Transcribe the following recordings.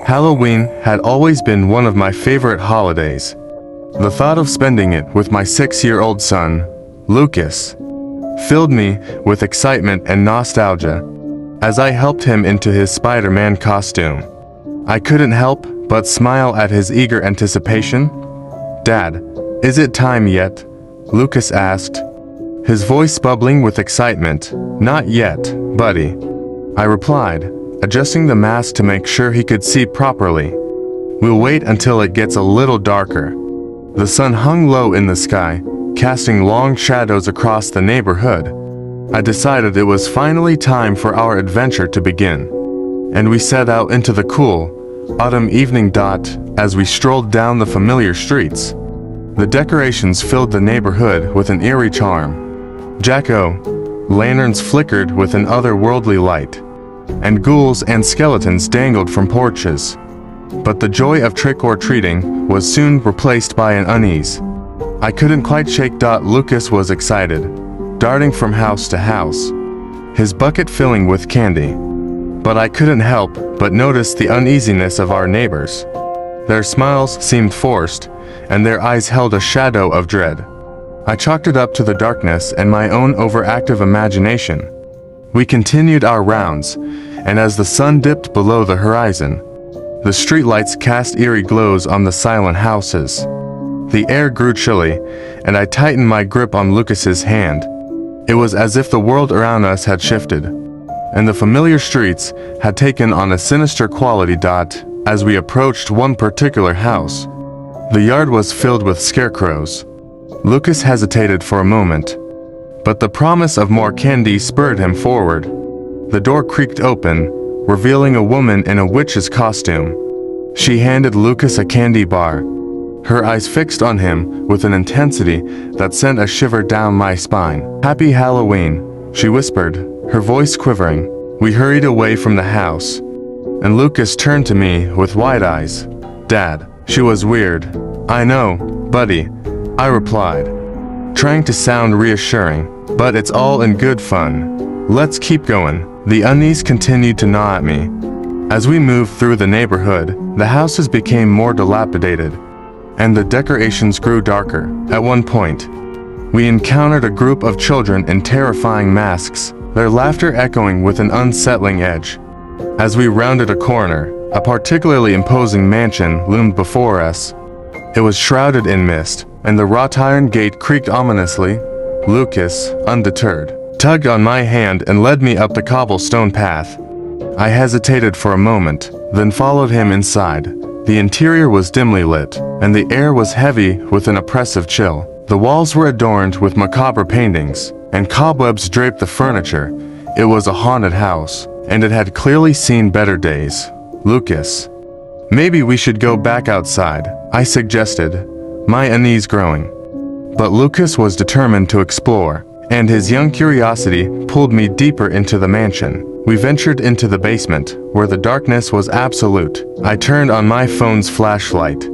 Halloween had always been one of my favorite holidays. The thought of spending it with my 6-year-old son, Lucas, filled me with excitement and nostalgia as I helped him into his Spider-Man costume. I couldn't help but smile at his eager anticipation. "Dad, is it time yet?" Lucas asked, his voice bubbling with excitement. "Not yet, buddy," I replied, adjusting the mask to make sure he could see properly. "We'll wait until it gets a little darker." The sun hung low in the sky, casting long shadows across the neighborhood. I decided it was finally time for our adventure to begin, and we set out into the cool, autumn evening. As we strolled down the familiar streets, the decorations filled the neighborhood with an eerie charm. Jack-o'-lanterns flickered with an otherworldly light, and ghouls and skeletons dangled from porches. But the joy of trick-or-treating was soon replaced by an unease I couldn't quite shake. Lucas was excited, darting from house to house, his bucket filling with candy. But I couldn't help but notice the uneasiness of our neighbors. Their smiles seemed forced, and their eyes held a shadow of dread. I chalked it up to the darkness and my own overactive imagination. We continued our rounds, and as the sun dipped below the horizon, the streetlights cast eerie glows on the silent houses. The air grew chilly, and I tightened my grip on Lucas's hand. It was as if the world around us had shifted, and the familiar streets had taken on a sinister quality. As we approached one particular house, the yard was filled with scarecrows. Lucas hesitated for a moment, but the promise of more candy spurred him forward. The door creaked open, revealing a woman in a witch's costume. She handed Lucas a candy bar, her eyes fixed on him with an intensity that sent a shiver down my spine. "Happy Halloween," she whispered, her voice quivering. We hurried away from the house, and Lucas turned to me with wide eyes. "Dad, she was weird." "I know, buddy," I replied, trying to sound reassuring, "but it's all in good fun. Let's keep going." The unease continued to gnaw at me. As we moved through the neighborhood, the houses became more dilapidated, and the decorations grew darker. At one point, we encountered a group of children in terrifying masks, their laughter echoing with an unsettling edge. As we rounded a corner, a particularly imposing mansion loomed before us. It was shrouded in mist, and the wrought iron gate creaked ominously. Lucas, undeterred, tugged on my hand and led me up the cobblestone path. I hesitated for a moment, then followed him inside. The interior was dimly lit, and the air was heavy with an oppressive chill. The walls were adorned with macabre paintings, and cobwebs draped the furniture. It was a haunted house, and it had clearly seen better days. "Lucas, maybe we should go back outside," I suggested, my unease growing. But Lucas was determined to explore, and his young curiosity pulled me deeper into the mansion. We ventured into the basement, where the darkness was absolute. I turned on my phone's flashlight,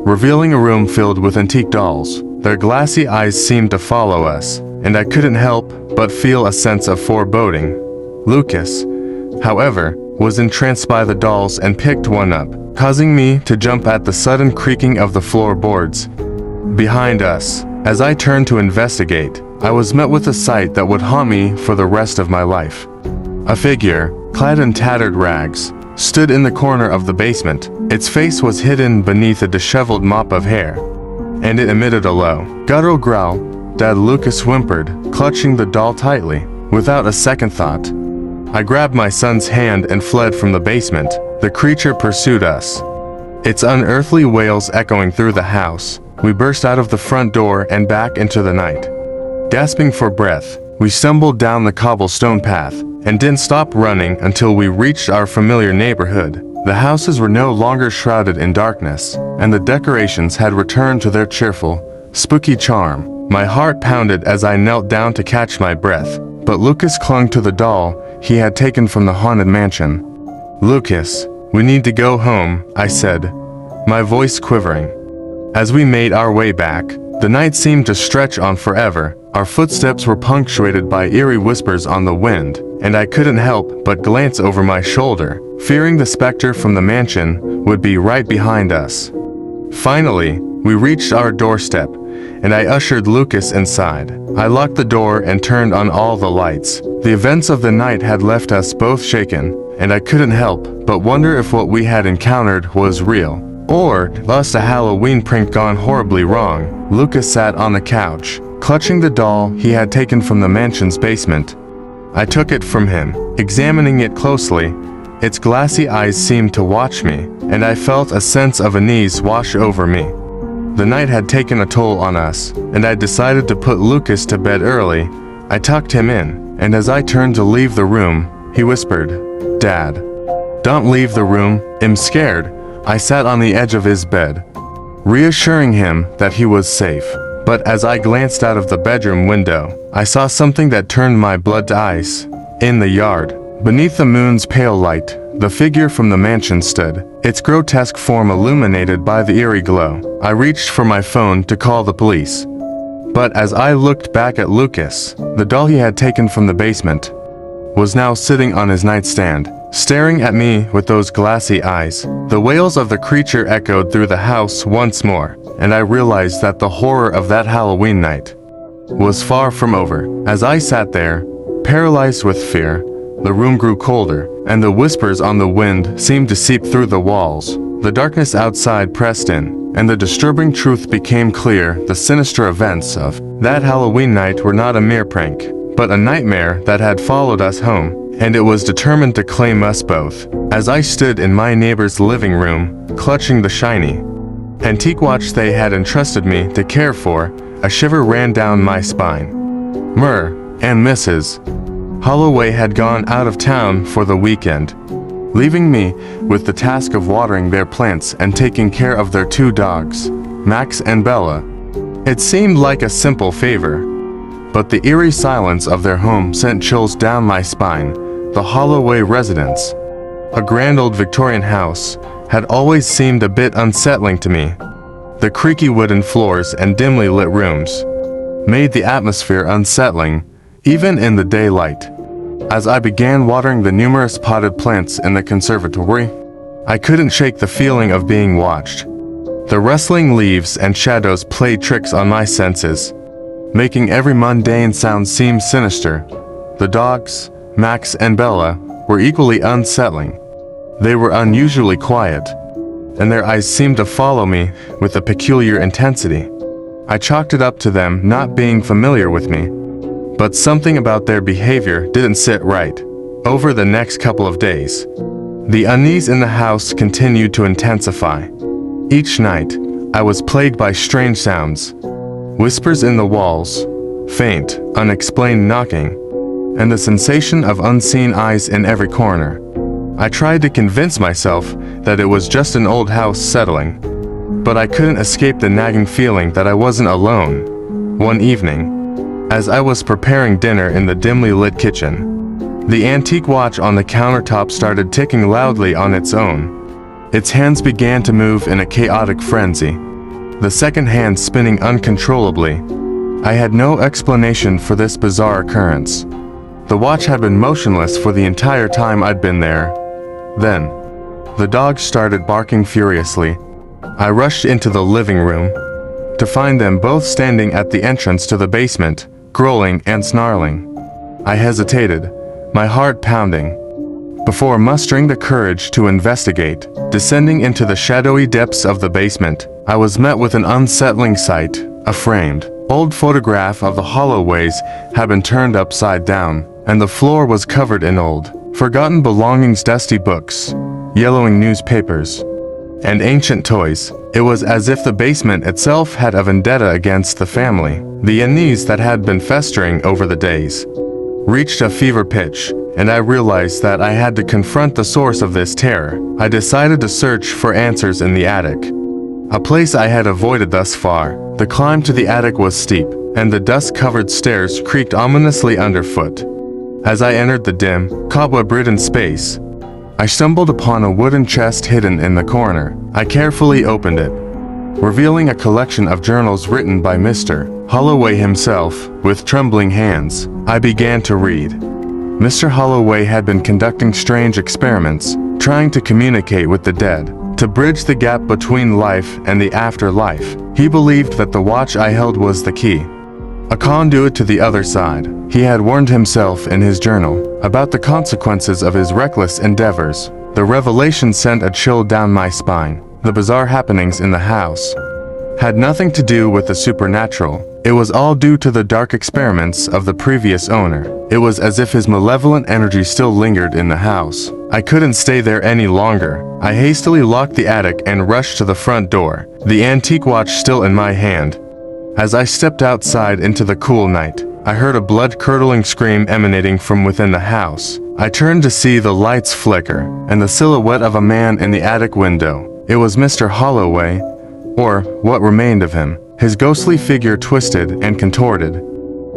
revealing a room filled with antique dolls. Their glassy eyes seemed to follow us, and I couldn't help but feel a sense of foreboding. Lucas, however, was entranced by the dolls and picked one up, causing me to jump at the sudden creaking of the floorboards behind us. As I turned to investigate, I was met with a sight that would haunt me for the rest of my life. A figure, clad in tattered rags, stood in the corner of the basement. Its face was hidden beneath a disheveled mop of hair, and it emitted a low, guttural growl. "Dad," Lucas whimpered, clutching the doll tightly. Without a second thought, I grabbed my son's hand and fled from the basement. The creature pursued us, its unearthly wails echoing through the house. We burst out of the front door and back into the night. Gasping for breath, we stumbled down the cobblestone path, and didn't stop running until we reached our familiar neighborhood. The houses were no longer shrouded in darkness, and the decorations had returned to their cheerful, spooky charm. My heart pounded as I knelt down to catch my breath, but Lucas clung to the doll he had taken from the haunted mansion. "Lucas, we need to go home," I said, my voice quivering. As we made our way back, The night seemed to stretch on forever. Our footsteps were punctuated by eerie whispers on the wind, and I couldn't help but glance over my shoulder, fearing the specter from the mansion would be right behind us. Finally, we reached our doorstep, and I ushered Lucas inside. I locked the door and turned on all the lights. The events of the night had left us both shaken, and I couldn't help but wonder if what we had encountered was real, or was a Halloween prank gone horribly wrong. Lucas sat on the couch, clutching the doll he had taken from the mansion's basement. I took it from him, examining it closely. Its glassy eyes seemed to watch me, and I felt a sense of unease wash over me. The night had taken a toll on us, and I decided to put Lucas to bed early. I tucked him in, and as I turned to leave the room, he whispered, "Dad, don't leave the room, I'm scared." I sat on the edge of his bed, reassuring him that he was safe. But as I glanced out of the bedroom window, I saw something that turned my blood to ice. In the yard, beneath the moon's pale light, the figure from the mansion stood, its grotesque form illuminated by the eerie glow. I reached for my phone to call the police. But as I looked back at Lucas, the doll he had taken from the basement was now sitting on his nightstand, staring at me with those glassy eyes. The wails of the creature echoed through the house once more, and I realized that the horror of that Halloween night was far from over. As I sat there, paralyzed with fear, the room grew colder, and the whispers on the wind seemed to seep through the walls. The darkness outside pressed in, and the disturbing truth became clear. The sinister events of that Halloween night were not a mere prank, but a nightmare that had followed us home, and it was determined to claim us both. As I stood in my neighbor's living room, clutching the shiny antique watch they had entrusted me to care for, a shiver ran down my spine. Mr. and Mrs. Holloway had gone out of town for the weekend, leaving me with the task of watering their plants and taking care of their two dogs, Max and Bella. It seemed like a simple favor, but the eerie silence of their home sent chills down my spine. The Holloway residence, a grand old Victorian house, had always seemed a bit unsettling to me. The creaky wooden floors and dimly lit rooms made the atmosphere unsettling, even in the daylight. As I began watering the numerous potted plants in the conservatory, I couldn't shake the feeling of being watched. The rustling leaves and shadows played tricks on my senses, making every mundane sound seem sinister. The dogs, Max and Bella, were equally unsettling. They were unusually quiet, and their eyes seemed to follow me with a peculiar intensity. I chalked it up to them not being familiar with me, but something about their behavior didn't sit right. Over the next couple of days, the unease in the house continued to intensify. Each night, I was plagued by strange sounds, whispers in the walls, faint, unexplained knocking, and the sensation of unseen eyes in every corner. I tried to convince myself that it was just an old house settling, but I couldn't escape the nagging feeling that I wasn't alone. One evening, as I was preparing dinner in the dimly lit kitchen, the antique watch on the countertop started ticking loudly on its own. Its hands began to move in a chaotic frenzy, the second hand spinning uncontrollably. I had no explanation for this bizarre occurrence. The watch had been motionless for the entire time I'd been there. Then, the dogs started barking furiously. I rushed into the living room to find them both standing at the entrance to the basement, growling and snarling. I hesitated, my heart pounding, before mustering the courage to investigate. Descending into the shadowy depths of the basement, I was met with an unsettling sight. A framed, old photograph of the Holloways had been turned upside down, and the floor was covered in old, forgotten belongings, dusty books, yellowing newspapers, and ancient toys. It was as if the basement itself had a vendetta against the family. The unease that had been festering over the days reached a fever pitch, and I realized that I had to confront the source of this terror. I decided to search for answers in the attic, a place I had avoided thus far. The climb to the attic was steep, and the dust-covered stairs creaked ominously underfoot. As I entered the dim, cobweb-ridden space, I stumbled upon a wooden chest hidden in the corner. I carefully opened it, revealing a collection of journals written by Mr. Holloway himself. With trembling hands, I began to read. Mr. Holloway had been conducting strange experiments, trying to communicate with the dead, to bridge the gap between life and the afterlife. He believed that the watch I held was the key, a conduit to the other side. He had warned himself in his journal about the consequences of his reckless endeavors. The revelation sent a chill down my spine. The bizarre happenings in the house had nothing to do with the supernatural. It was all due to the dark experiments of the previous owner. It was as if his malevolent energy still lingered in the house. I couldn't stay there any longer. I hastily locked the attic and rushed to the front door, the antique watch still in my hand. As I stepped outside into the cool night, I heard a blood-curdling scream emanating from within the house. I turned to see the lights flicker, and the silhouette of a man in the attic window. It was Mr. Holloway, or what remained of him. His ghostly figure twisted and contorted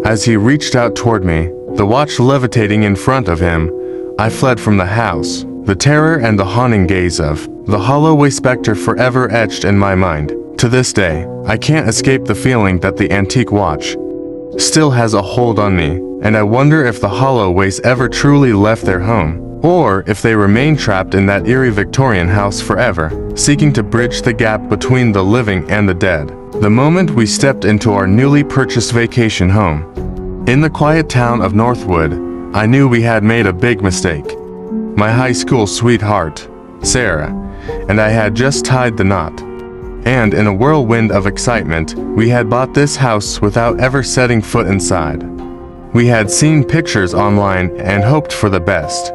as he reached out toward me, the watch levitating in front of him. I fled from the house, the terror and the haunting gaze of the Holloway specter forever etched in my mind. To this day, I can't escape the feeling that the antique watch still has a hold on me, and I wonder if the Holloways ever truly left their home, or if they remain trapped in that eerie Victorian house forever, seeking to bridge the gap between the living and the dead. The moment we stepped into our newly purchased vacation home in the quiet town of Northwood, I knew we had made a big mistake. My high school sweetheart, Sarah, and I had just tied the knot. And in a whirlwind of excitement, we had bought this house without ever setting foot inside. We had seen pictures online and hoped for the best.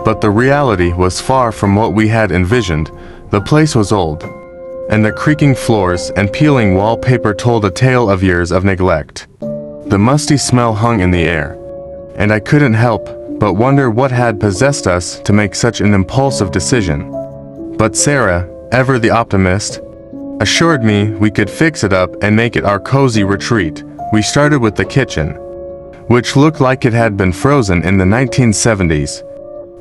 But the reality was far from what we had envisioned. The place was old, and the creaking floors and peeling wallpaper told a tale of years of neglect. The musty smell hung in the air, and I couldn't help but wonder what had possessed us to make such an impulsive decision. But Sarah, ever the optimist, assured me we could fix it up and make it our cozy retreat. We started with the kitchen, which looked like it had been frozen in the 1970s.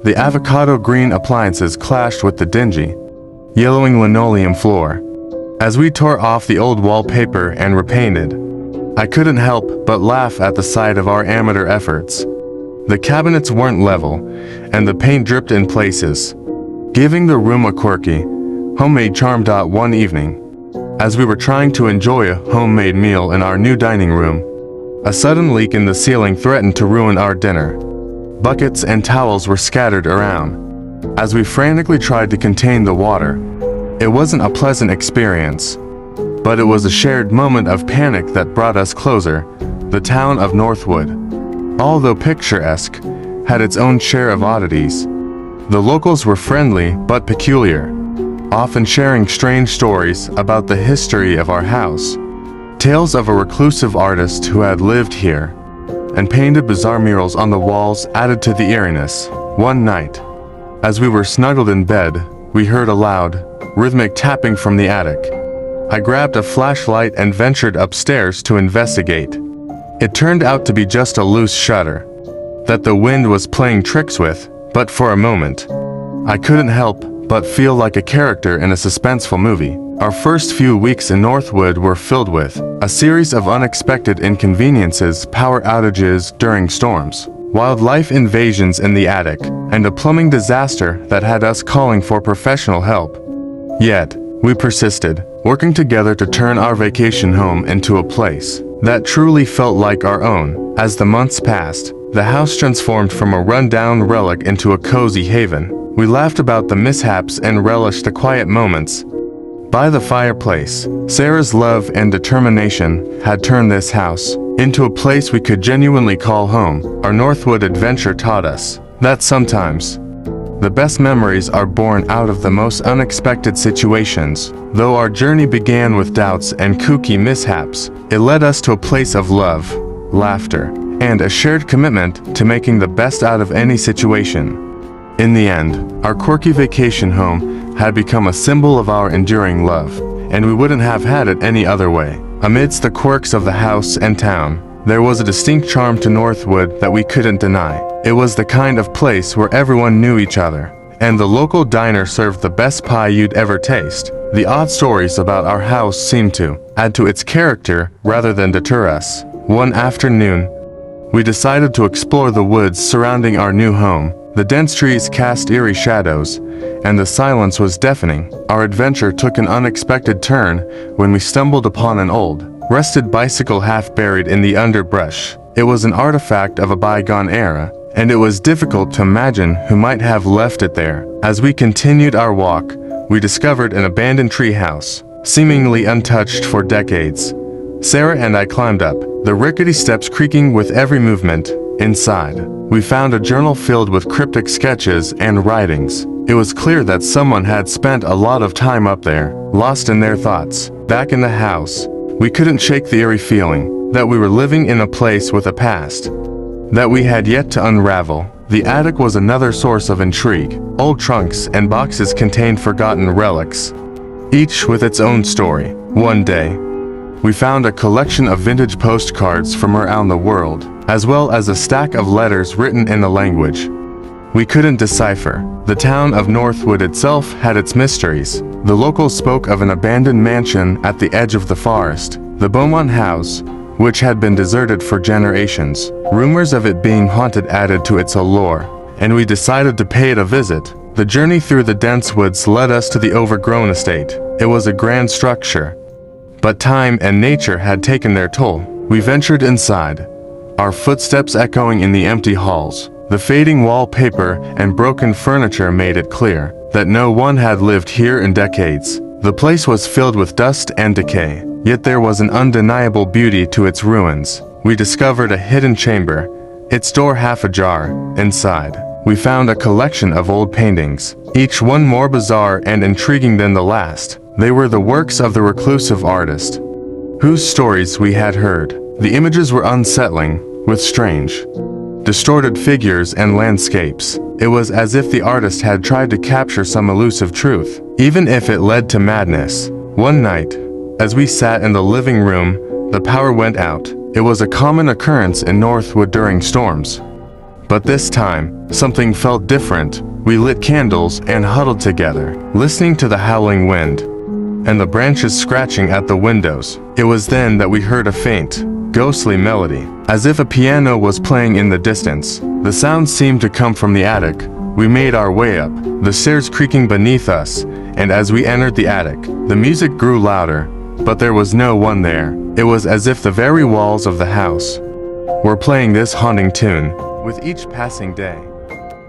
The avocado green appliances clashed with the dingy, yellowing linoleum floor. As we tore off the old wallpaper and repainted, I couldn't help but laugh at the sight of our amateur efforts. The cabinets weren't level, and the paint dripped in places, giving the room a quirky, homemade charm. One evening, as we were trying to enjoy a homemade meal in our new dining room, a sudden leak in the ceiling threatened to ruin our dinner. Buckets and towels were scattered around as we frantically tried to contain the water. It wasn't a pleasant experience, but it was a shared moment of panic that brought us closer. The town of Northwood, although picturesque, had its own share of oddities. The locals were friendly but peculiar, often sharing strange stories about the history of our house. Tales of a reclusive artist who had lived here and painted bizarre murals on the walls added to the eeriness. One night, as we were snuggled in bed, we heard a loud, rhythmic tapping from the attic. I grabbed a flashlight and ventured upstairs to investigate. It turned out to be just a loose shutter that the wind was playing tricks with, but for a moment, I couldn't help but feel like a character in a suspenseful movie. Our first few weeks in Northwood were filled with a series of unexpected inconveniences, power outages during storms, wildlife invasions in the attic, and a plumbing disaster that had us calling for professional help. Yet, we persisted, working together to turn our vacation home into a place that truly felt like our own. As the months passed, the house transformed from a run-down relic into a cozy haven. We laughed about the mishaps and relished the quiet moments by the fireplace. Sarah's love and determination had turned this house into a place we could genuinely call home. Our Northwood adventure taught us that sometimes the best memories are born out of the most unexpected situations. Though our journey began with doubts and kooky mishaps, it led us to a place of love, laughter, and a shared commitment to making the best out of any situation. In the end, our quirky vacation home had become a symbol of our enduring love, and we wouldn't have had it any other way. Amidst the quirks of the house and town, there was a distinct charm to Northwood that we couldn't deny. It was the kind of place where everyone knew each other, and the local diner served the best pie you'd ever taste. The odd stories about our house seemed to add to its character rather than deter us. One afternoon, we decided to explore the woods surrounding our new home. The dense trees cast eerie shadows, and the silence was deafening. Our adventure took an unexpected turn when we stumbled upon an old, rusted bicycle half buried in the underbrush. It was an artifact of a bygone era, and it was difficult to imagine who might have left it there. As we continued our walk, we discovered an abandoned treehouse, seemingly untouched for decades. Sarah and I climbed up, the rickety steps creaking with every movement. Inside, we found a journal filled with cryptic sketches and writings. It was clear that someone had spent a lot of time up there, lost in their thoughts. Back in the house, we couldn't shake the eerie feeling that we were living in a place with a past that we had yet to unravel. The attic was another source of intrigue. Old trunks and boxes contained forgotten relics, each with its own story. One day, we found a collection of vintage postcards from around the world, as well as a stack of letters written in a language we couldn't decipher. The town of Northwood itself had its mysteries. The locals spoke of an abandoned mansion at the edge of the forest, the Beaumont House, which had been deserted for generations. Rumors of it being haunted added to its allure, and we decided to pay it a visit. The journey through the dense woods led us to the overgrown estate. It was a grand structure, but time and nature had taken their toll. We ventured inside, our footsteps echoing in the empty halls. The fading wallpaper and broken furniture made it clear that no one had lived here in decades. The place was filled with dust and decay, yet there was an undeniable beauty to its ruins. We discovered a hidden chamber, its door half ajar. Inside, we found a collection of old paintings, each one more bizarre and intriguing than the last. They were the works of the reclusive artist, whose stories we had heard. The images were unsettling, with strange, distorted figures and landscapes. It was as if the artist had tried to capture some elusive truth, even if it led to madness. One night, as we sat in the living room, the power went out. It was a common occurrence in Northwood during storms. But this time, something felt different. We lit candles and huddled together, listening to the howling wind and the branches scratching at the windows. It was then that we heard a faint, ghostly melody, as if a piano was playing in the distance. The sound seemed to come from the attic. We made our way up, the stairs creaking beneath us, and as we entered the attic, the music grew louder, but there was no one there. It was as if the very walls of the house were playing this haunting tune. With each passing day,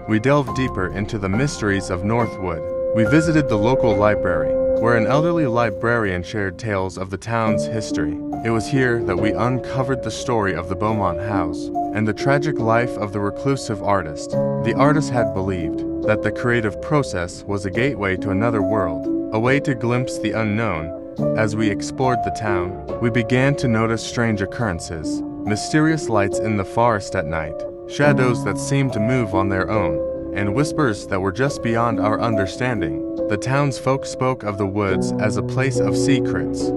we delved deeper into the mysteries of Northwood. We visited the local library, where an elderly librarian shared tales of the town's history. It was here that we uncovered the story of the Beaumont House and the tragic life of the reclusive artist. The artist had believed that the creative process was a gateway to another world, a way to glimpse the unknown. As we explored the town, we began to notice strange occurrences, mysterious lights in the forest at night, shadows that seemed to move on their own, and whispers that were just beyond our understanding. The townsfolk spoke of the woods as a place of secrets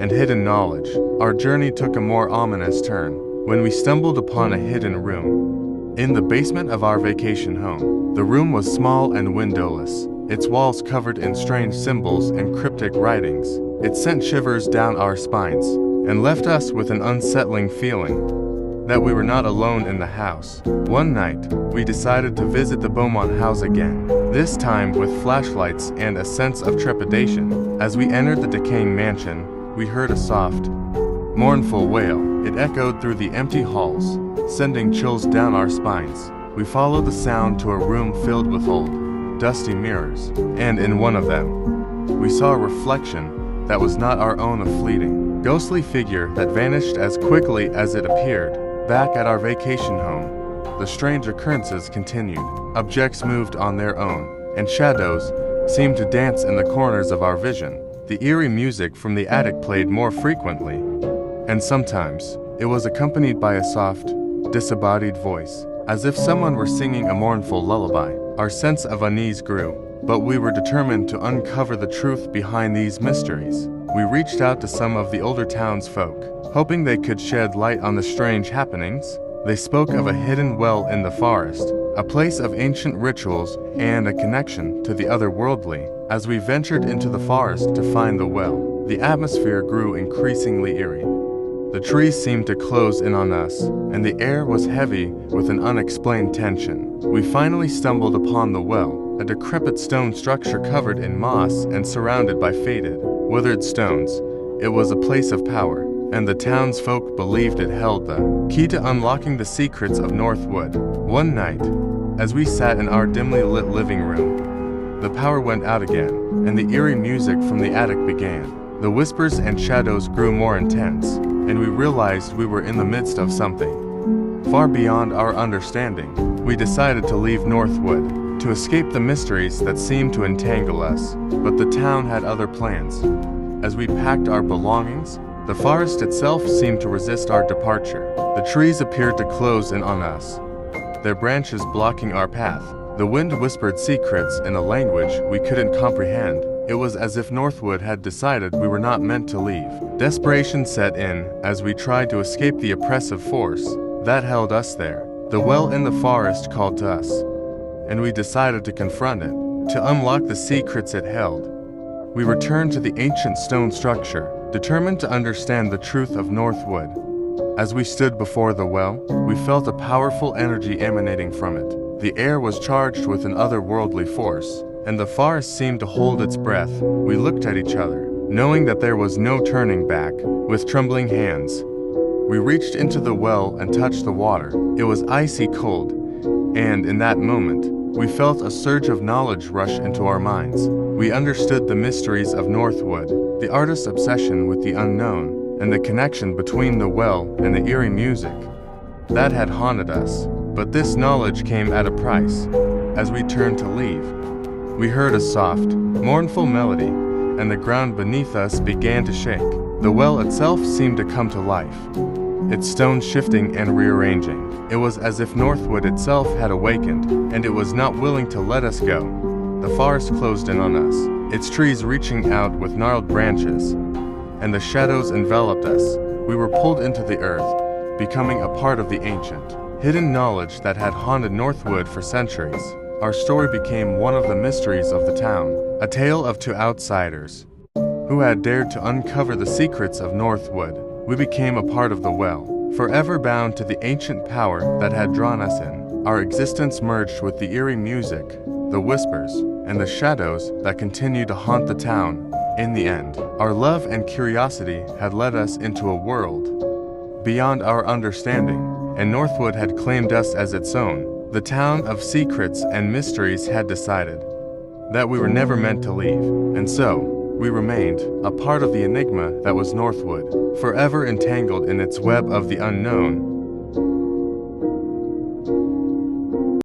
and hidden knowledge. Our journey took a more ominous turn when we stumbled upon a hidden room in the basement of our vacation home. The room was small and windowless, its walls covered in strange symbols and cryptic writings. It sent shivers down our spines and left us with an unsettling feeling that we were not alone in the house. One night, we decided to visit the Beaumont house again, this time with flashlights and a sense of trepidation. As we entered the decaying mansion, we heard a soft, mournful wail. It echoed through the empty halls, sending chills down our spines. We followed the sound to a room filled with old, dusty mirrors, and in one of them, we saw a reflection that was not our own, a fleeting, ghostly figure that vanished as quickly as it appeared. Back at our vacation home, the strange occurrences continued. Objects moved on their own, and shadows seemed to dance in the corners of our vision. The eerie music from the attic played more frequently, and sometimes it was accompanied by a soft, disembodied voice, as if someone were singing a mournful lullaby. Our sense of unease grew, but we were determined to uncover the truth behind these mysteries. We reached out to some of the older townsfolk, hoping they could shed light on the strange happenings. They spoke of a hidden well in the forest, a place of ancient rituals and a connection to the otherworldly. As we ventured into the forest to find the well, the atmosphere grew increasingly eerie. The trees seemed to close in on us, and the air was heavy with an unexplained tension. We finally stumbled upon the well, a decrepit stone structure covered in moss and surrounded by faded, withered stones. It was a place of power, and the townsfolk believed it held the key to unlocking the secrets of Northwood. One night, as we sat in our dimly lit living room, the power went out again, and the eerie music from the attic began. The whispers and shadows grew more intense, and we realized we were in the midst of something far beyond our understanding. We decided to leave Northwood, to escape the mysteries that seemed to entangle us, but the town had other plans. As we packed our belongings, the forest itself seemed to resist our departure. The trees appeared to close in on us, their branches blocking our path. The wind whispered secrets in a language we couldn't comprehend. It was as if Northwood had decided we were not meant to leave. Desperation set in as we tried to escape the oppressive force that held us there. The well in the forest called to us, and we decided to confront it, to unlock the secrets it held. We returned to the ancient stone structure, determined to understand the truth of Northwood. As we stood before the well, we felt a powerful energy emanating from it. The air was charged with an otherworldly force, and the forest seemed to hold its breath. We looked at each other, knowing that there was no turning back. With trembling hands, we reached into the well and touched the water. It was icy cold, and in that moment, we felt a surge of knowledge rush into our minds. We understood the mysteries of Northwood, the artist's obsession with the unknown, and the connection between the well and the eerie music that had haunted us. But this knowledge came at a price. As we turned to leave, we heard a soft, mournful melody, and the ground beneath us began to shake. The well itself seemed to come to life, its stones shifting and rearranging. It was as if Northwood itself had awakened, and it was not willing to let us go. The forest closed in on us, its trees reaching out with gnarled branches, and the shadows enveloped us. We were pulled into the earth, becoming a part of the ancient, hidden knowledge that had haunted Northwood for centuries. Our story became one of the mysteries of the town, a tale of two outsiders who had dared to uncover the secrets of Northwood. We became a part of the well, forever bound to the ancient power that had drawn us in. Our existence merged with the eerie music, the whispers, and the shadows that continued to haunt the town. In the end, our love and curiosity had led us into a world beyond our understanding, and Northwood had claimed us as its own. The town of secrets and mysteries had decided that we were never meant to leave, and so we remained a part of the enigma that was Northwood, forever entangled in its web of the unknown